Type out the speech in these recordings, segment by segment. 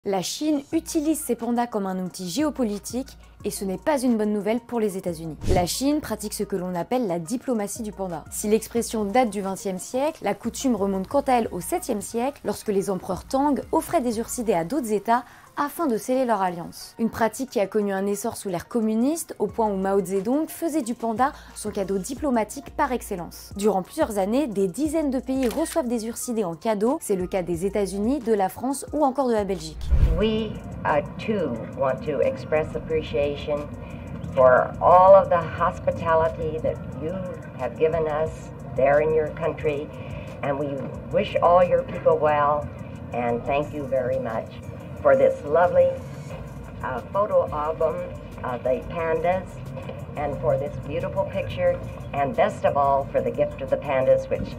La Chine utilise ses pandas comme un outil géopolitique et ce n'est pas une bonne nouvelle pour les États-Unis. La Chine pratique ce que l'on appelle la diplomatie du panda. Si l'expression date du XXe siècle, la coutume remonte quant à elle au VIIe siècle, lorsque les empereurs Tang offraient des ursidés à d'autres États afin de sceller leur alliance. Une pratique qui a connu un essor sous l'ère communiste, au point où Mao Zedong faisait du panda son cadeau diplomatique par excellence. Durant plusieurs années, des dizaines de pays reçoivent des ursidés en cadeau, c'est le cas des États-Unis, de la France ou encore de la Belgique. We too want to express appreciation for all of the hospitality that you have given us there in your country, and we wish all your people well, and thank you very much for this lovely photo album of the pandas, and for this beautiful picture, and best of all for the gift of the pandas, which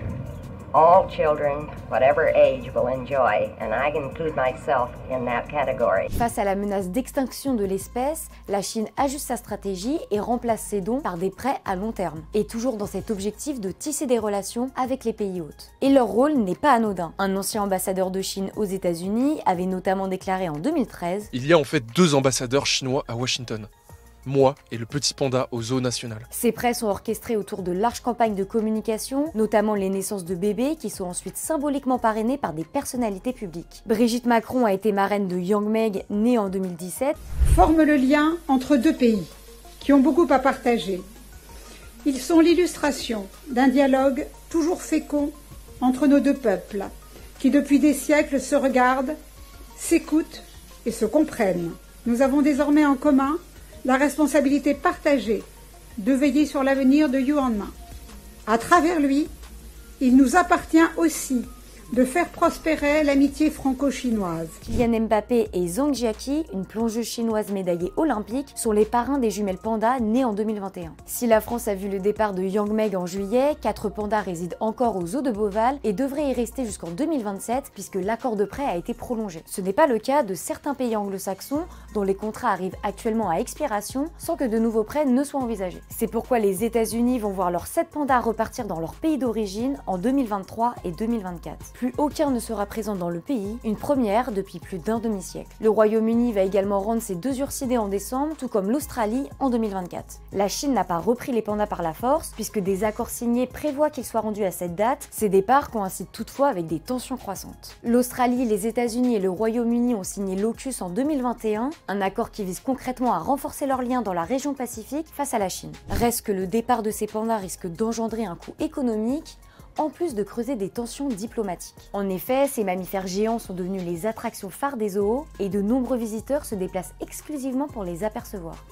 all children, whatever age, will enjoy, and I include myself in that category. Face à la menace d'extinction de l'espèce, la Chine ajuste sa stratégie et remplace ses dons par des prêts à long terme. Et toujours dans cet objectif de tisser des relations avec les pays hôtes. Et leur rôle n'est pas anodin. Un ancien ambassadeur de Chine aux États-Unis avait notamment déclaré en 2013 « Il y a en fait 2 ambassadeurs chinois à Washington. Moi et le petit panda au zoo national. » Ces prêts sont orchestrés autour de larges campagnes de communication, notamment les naissances de bébés qui sont ensuite symboliquement parrainées par des personnalités publiques. Brigitte Macron a été marraine de Yang Meg, née en 2017. Forment le lien entre 2 pays qui ont beaucoup à partager. Ils sont l'illustration d'un dialogue toujours fécond entre nos 2 peuples, qui depuis des siècles se regardent, s'écoutent et se comprennent. Nous avons désormais en commun la responsabilité partagée de veiller sur l'avenir de Yuanma. À travers lui, il nous appartient aussi de faire prospérer l'amitié franco-chinoise. Kylian Mbappé et Zhang Jiaqi, une plongeuse chinoise médaillée olympique, sont les parrains des jumelles pandas nées en 2021. Si la France a vu le départ de Yang Meg en juillet, 4 pandas résident encore au zoo de Beauval et devraient y rester jusqu'en 2027 puisque l'accord de prêt a été prolongé. Ce n'est pas le cas de certains pays anglo-saxons dont les contrats arrivent actuellement à expiration sans que de nouveaux prêts ne soient envisagés. C'est pourquoi les États-Unis vont voir leurs 7 pandas repartir dans leur pays d'origine en 2023 et 2024. Plus aucun ne sera présent dans le pays, une première depuis plus d'un demi-siècle. Le Royaume-Uni va également rendre ses 2 ursidés en décembre, tout comme l'Australie en 2024. La Chine n'a pas repris les pandas par la force, puisque des accords signés prévoient qu'ils soient rendus à cette date. Ces départs coïncident toutefois avec des tensions croissantes. L'Australie, les États-Unis et le Royaume-Uni ont signé l'AUKUS en 2021, un accord qui vise concrètement à renforcer leurs liens dans la région Pacifique face à la Chine. Reste que le départ de ces pandas risque d'engendrer un coût économique, en plus de creuser des tensions diplomatiques. En effet, ces mammifères géants sont devenus les attractions phares des zoos et de nombreux visiteurs se déplacent exclusivement pour les apercevoir.